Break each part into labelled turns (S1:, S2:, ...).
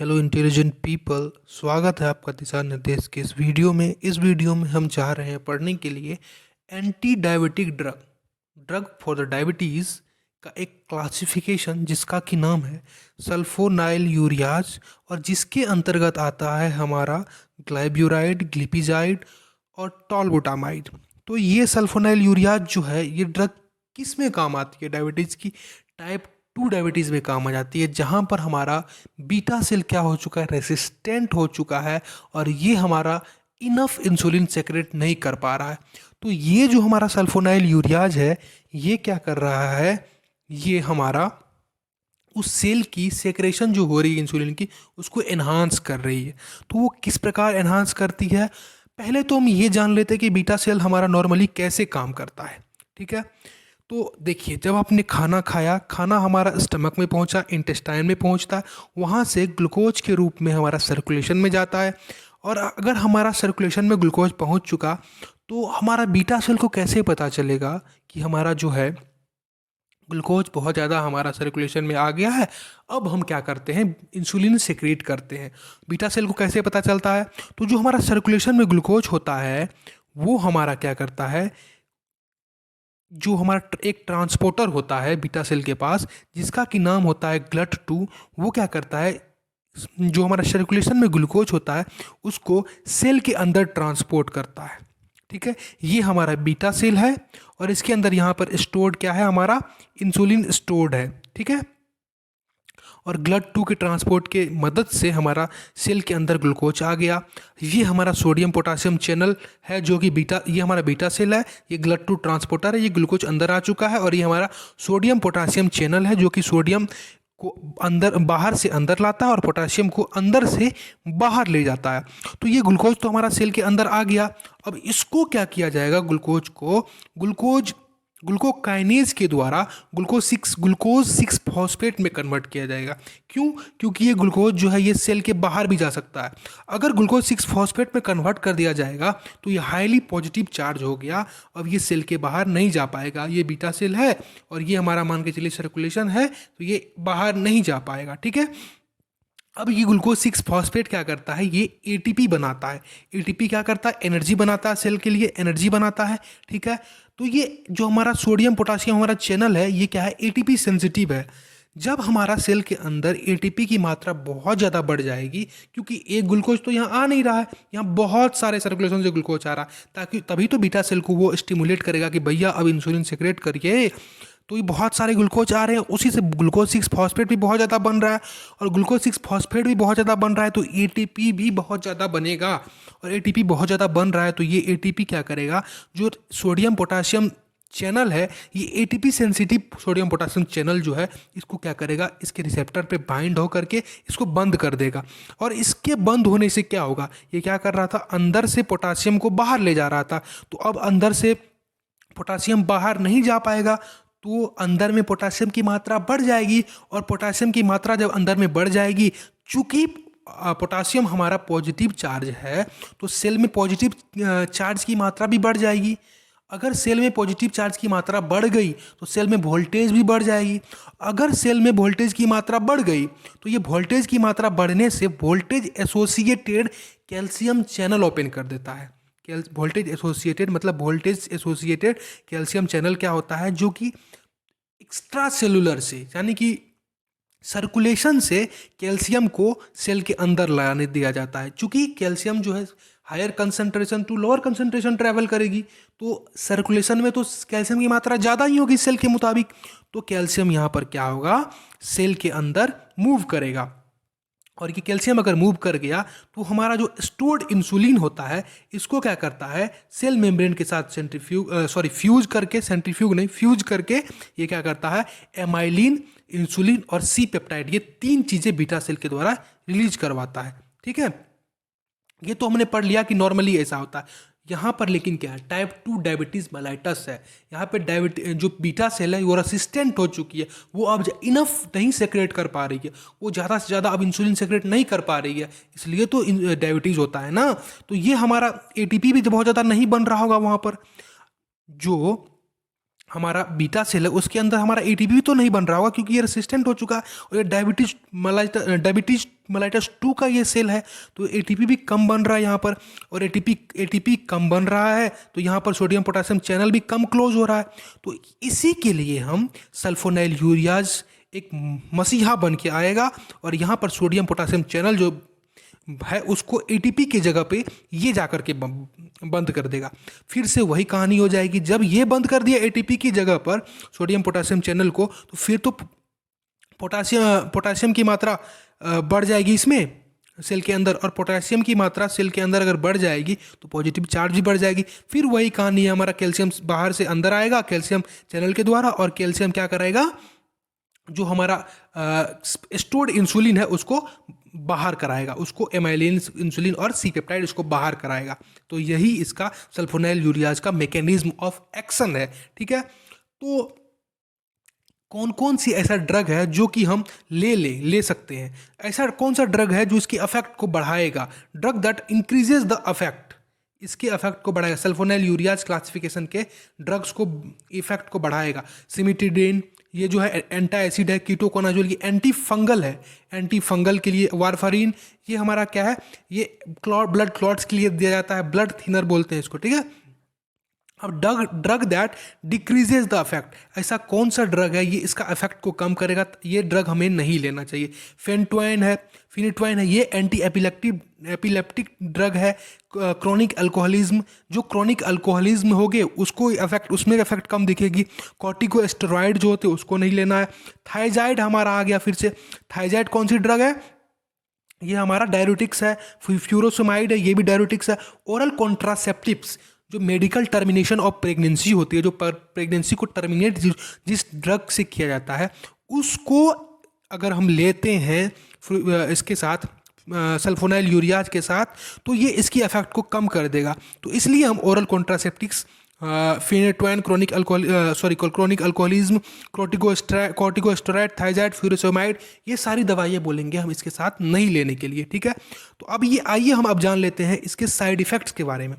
S1: Hello intelligent people, स्वागत है आपका दिशा निर्देश के इस वीडियो में हम चाह रहे हैं पढ़ने के लिए anti diabetic drug for the diabetes का एक क्लासिफिकेशन जिसका कि नाम है सल्फोनाइल यूरियाज और जिसके अंतर्गत आता है हमारा ग्लाइब्यूराइड, ग्लिपिजाइड और टॉलबुटामाइड। तो ये सल्फोनाइल यूरियाज जो है ये ड्रग किस में काम आती है? डायबिटीज़ की टाइप 2 डायबिटीज़ में काम आ जाती है, जहाँ पर हमारा बीटा सेल क्या हो चुका है, रेसिस्टेंट हो चुका है और ये हमारा इनफ इंसुलिन सेक्रेट नहीं कर पा रहा है। तो ये जो हमारा सल्फोनाइल यूरियाज है ये क्या कर रहा है, ये हमारा उस सेल की सेक्रेशन जो हो रही है इंसुलिन की उसको एनहांस कर रही है। तो वो किस प्रकार एनहांस करती है, पहले तो हम ये जान लेते हैं कि बीटा सेल हमारा नॉर्मली कैसे काम करता है। ठीक है, तो देखिए, जब आपने खाना खाया, खाना हमारा स्टमक में पहुंचा, इंटेस्टाइन में पहुंचता है, वहाँ से ग्लूकोज के रूप में हमारा सर्कुलेशन में जाता है। और अगर हमारा सर्कुलेशन में ग्लूकोज पहुंच चुका तो हमारा बीटा सेल को कैसे पता चलेगा कि हमारा जो है ग्लूकोज बहुत ज़्यादा हमारा सर्कुलेशन में आ गया है। अब हम क्या करते हैं, इंसुलिन सेक्रेट करते हैं। बीटा सेल को कैसे पता चलता है, तो जो हमारा सर्कुलेशन में ग्लूकोज होता है वो हमारा क्या करता है, जो हमारा एक ट्रांसपोर्टर होता है बीटा सेल के पास जिसका कि नाम होता है GLUT2, वो क्या करता है, जो हमारा सर्कुलेशन में ग्लूकोज होता है उसको सेल के अंदर ट्रांसपोर्ट करता है। ठीक है, ये हमारा बीटा सेल है और इसके अंदर यहाँ पर स्टोर्ड क्या है, हमारा इंसुलिन स्टोर्ड है। ठीक है, और GLUT2 के ट्रांसपोर्ट के मदद से हमारा सेल के अंदर ग्लूकोज आ गया। ये हमारा सोडियम पोटासियम चैनल है जो कि ये हमारा बीटा सेल है, ये GLUT2 ट्रांसपोर्टर है, ये ग्लूकोज अंदर आ चुका है। और ये हमारा सोडियम पोटासियम चैनल है जो कि सोडियम को अंदर बाहर से अंदर लाता है और पोटासियम को अंदर से बाहर ले जाता है। तो ये ग्लूकोज तो हमारा सेल के अंदर आ गया। अब इसको क्या किया जाएगा, ग्लूकोकाइनेज के द्वारा ग्लूकोज 6 फॉस्फेट में कन्वर्ट किया जाएगा। क्यों? क्योंकि ये ग्लूकोज जो है ये सेल के बाहर भी जा सकता है। अगर ग्लूकोज 6 फॉस्फेट में कन्वर्ट कर दिया जाएगा तो ये हाईली पॉजिटिव चार्ज हो गया, अब ये सेल के बाहर नहीं जा पाएगा। ये बीटा सेल है और ये हमारा मान के चलिए सर्कुलेशन है, तो ये बाहर नहीं जा पाएगा। ठीक है, अब ये ग्लूकोज 6 फॉस्फेट क्या करता है, ये एटीपी बनाता है। एटीपी क्या करता है, एनर्जी बनाता है, सेल के लिए एनर्जी बनाता है। ठीक है, तो ये जो हमारा सोडियम पोटासियम हमारा चैनल है ये क्या है, एटीपी सेंसिटिव है। जब हमारा सेल के अंदर एटीपी की मात्रा बहुत ज़्यादा बढ़ जाएगी, क्योंकि एक ग्लूकोज तो यहाँ आ नहीं रहा है, यहाँ बहुत सारे सर्कुलेशन से ग्लूकोज आ रहा है, ताकि तभी तो बीटा सेल को वो स्टिमुलेट करेगा कि भैया अब इंसुलिन सेक्रेट करिए। तो ये बहुत सारे ग्लूकोज आ रहे हैं, उसी से ग्लूकोज 6 फॉस्फेट भी बहुत ज़्यादा बन रहा है और ग्लूकोज 6 फॉस्फेट भी बहुत ज़्यादा बन रहा है, तो एटीपी भी बहुत ज़्यादा बनेगा। और एटीपी बहुत ज़्यादा बन रहा है तो ये एटीपी क्या करेगा, जो सोडियम पोटासियम चैनल है, ये ATP sensitive sodium potassium channel जो है इसको क्या करेगा, इसके रिसेप्टर पे बाइंड हो करके इसको बंद कर देगा। और इसके बंद होने से क्या होगा, ये क्या कर रहा था, अंदर से पोटासियम को बाहर ले जा रहा था। तो अब अंदर से पोटासियम बाहर नहीं जा पाएगा तो अंदर में पोटासियम की मात्रा बढ़ जाएगी। और पोटासियम की मात्रा जब अंदर में बढ़ जाएगी, चूंकि पोटासियम हमारा पॉजिटिव चार्ज है तो सेल में पॉजिटिव चार्ज की मात्रा भी बढ़ जाएगी। अगर सेल में पॉजिटिव चार्ज की मात्रा बढ़ गई तो सेल में वोल्टेज भी बढ़ जाएगी। अगर सेल में वोल्टेज की मात्रा बढ़ गई तो ये वोल्टेज की मात्रा बढ़ने से voltage associated calcium channel open कर देता है। वोल्टेज एसोसिएटेड कैल्शियम चैनल क्या होता है, जो कि एक्स्ट्रा सेलुलर से यानी कि सर्कुलेशन से कैल्शियम को सेल के अंदर लाने दिया जाता है। चूंकि कैल्शियम जो है higher concentration to lower concentration travel करेगी, तो सर्कुलेशन में तो कैल्शियम की मात्रा ज़्यादा ही होगी सेल के मुताबिक, तो कैल्शियम यहाँ पर क्या होगा, सेल के अंदर मूव करेगा। और ये कैल्शियम अगर मूव कर गया तो हमारा जो स्टोर्ड इंसुलिन होता है इसको क्या करता है, सेल मेम्ब्रेन के साथ फ्यूज करके ये क्या करता है, एमाइलिन, इंसुलिन और सी पेप्टाइड, ये 3 चीज़ें बीटा सेल के द्वारा रिलीज करवाता है। ठीक है, ये तो हमने पढ़ लिया कि नॉर्मली ऐसा होता है। यहाँ पर लेकिन क्या है, टाइप 2 डायबिटीज़ मेलाइटस है। यहाँ पे जो बीटा सेल है वो रेसिस्टेंट हो चुकी है, वो अब इनफ नहीं सेक्रेट कर पा रही है, वो ज़्यादा से ज़्यादा अब इंसुलिन सेक्रेट नहीं कर पा रही है, इसलिए तो डायबिटीज़ होता है ना। तो ये हमारा एटीपी भी बहुत ज़्यादा नहीं बन रहा होगा वहाँ पर, जो हमारा बीटा सेल है उसके अंदर हमारा एटीपी तो नहीं बन रहा होगा क्योंकि ये रेसिस्टेंट हो चुका है, और ये डायबिटीज मेलाइटस 2 का ये सेल है, तो एटीपी भी कम बन रहा है यहाँ पर, और एटीपी कम बन रहा है तो यहाँ पर सोडियम पोटेशियम चैनल भी कम क्लोज हो रहा है। तो इसी के लिए हम सल्फोनाइल यूरियाज एक मसीहा बन के आएगा, और यहाँ पर सोडियम पोटेशियम चैनल जो है उसको एटीपी की जगह पे ये जा कर के बंद कर देगा। फिर से वही कहानी हो जाएगी, जब ये बंद कर दिया एटीपी की जगह पर सोडियम पोटेशियम चैनल को, तो फिर तो पोटेशियम की मात्रा बढ़ जाएगी इसमें सेल के अंदर, और पोटेशियम की मात्रा सेल के अंदर अगर बढ़ जाएगी तो पॉजिटिव चार्ज भी बढ़ जाएगी। फिर वही कहानी है, हमारा कैल्शियम बाहर से अंदर आएगा कैल्शियम चैनल के द्वारा, और कैल्शियम क्या करेगा, जो हमारा स्टोर्ड इंसुलिन है उसको बाहर कराएगा, उसको एमाइलिन इंसुलिन और सी पेप्टाइड इसको बाहर कराएगा। तो यही इसका सल्फोनाइल यूरियाज का मैकेनिज्म ऑफ एक्शन है। ठीक है, तो कौन कौन सी ऐसा ड्रग है जो कि हम ले सकते हैं, ऐसा कौन सा ड्रग है जो इसके अफेक्ट को बढ़ाएगा, drug that increases the affect, इसके अफेक्ट को बढ़ाएगा। सल्फोनाइल यूरियाज क्लासिफिकेशन के ड्रग्स को इफेक्ट को बढ़ाएगा। सिमिटिडेन ये जो है एंटा एसिड है, कीटोकोनाजोल ये एंटी फंगल है, एंटी फंगल के लिए। वारफारिन ये हमारा क्या है, ये ब्लड क्लॉट्स के लिए दिया जाता है, ब्लड थिनर बोलते हैं इसको। ठीक है, अब drug that decreases the affect, ऐसा कौन सा ड्रग है ये इसका अफेक्ट को कम करेगा, ये ड्रग हमें नहीं लेना चाहिए। फेंटोइन है, फिनिटोइन है, ये एंटी एपिलेप्टिक ड्रग है। क्रोनिक अल्कोहलिज्म, जो क्रोनिक अल्कोहलिज्म हो गए उसको अफेक्ट, उसमें अफेक्ट कम दिखेगी। कॉर्टिकोस्टेरॉइड जो होते हैं उसको नहीं लेना है। थायजाइड हमारा आ गया फिर से, थायजाइड कौन सी ड्रग है, ये हमारा डायरेटिक्स है। फ्यूरोसमाइड है, ये भी डायरेटिक्स है। ओरल कॉन्ट्रासेप्टिव्स, जो मेडिकल टर्मिनेशन ऑफ प्रेगनेंसी होती है, जो प्रेगनेंसी को टर्मिनेट जिस ड्रग से किया जाता है उसको अगर हम लेते हैं इसके साथ सल्फोनाइल यूरियाज के साथ, तो ये इसकी इफेक्ट को कम कर देगा। तो इसलिए हम oral contraceptives, phenytoin, chronic alcoholism, corticosteroid, thiazide, furosemide, ये सारी दवाइयाँ बोलेंगे हम इसके साथ नहीं लेने के लिए। ठीक है, तो अब ये आइए हम अब जान लेते हैं इसके साइड इफ़ेक्ट्स के बारे में,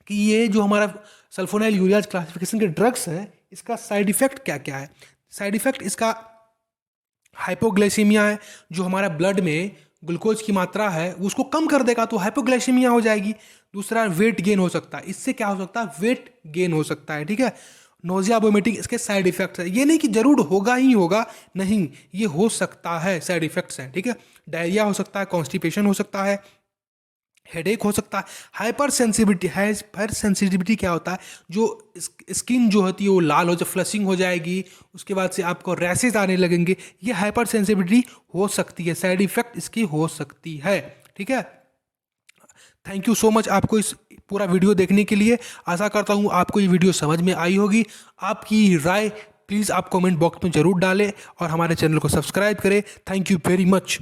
S1: कि ये जो हमारा सल्फोनाइल यूरियाज क्लासिफिकेशन के ड्रग्स हैं इसका साइड इफ़ेक्ट क्या क्या है। साइड इफ़ेक्ट इसका हाइपोग्लाइसीमिया है, जो हमारा ब्लड में ग्लूकोज की मात्रा है उसको कम कर देगा, तो हाइपोग्लाइसीमिया हो जाएगी। दूसरा वेट गेन हो सकता है, इससे क्या हो सकता है, वेट गेन हो सकता है। ठीक है, नोजिया वोमिटिंग इसके साइड इफेक्ट्स है, ये नहीं कि जरूर होगा ही होगा, नहीं, ये हो सकता है, साइड इफेक्ट्स हैं। ठीक है, डायरिया हो सकता है, कॉन्स्टिपेशन हो सकता है, हेडेक हो सकता है। हाइपर सेंसिटिविटी क्या होता है, जो स्किन जो होती है वो लाल हो, जब फ्लशिंग हो जाएगी उसके बाद से आपको रैसेज आने लगेंगे, ये हाइपर सेंसिटिविटी हो सकती है, साइड इफेक्ट इसकी हो सकती है। ठीक है, थैंक यू सो मच आपको इस पूरा वीडियो देखने के लिए। आशा करता हूँ आपको ये वीडियो समझ में आई होगी। आपकी राय प्लीज़ आप कमेंट बॉक्स में ज़रूर डालें और हमारे चैनल को सब्सक्राइब करें। Thank you very much.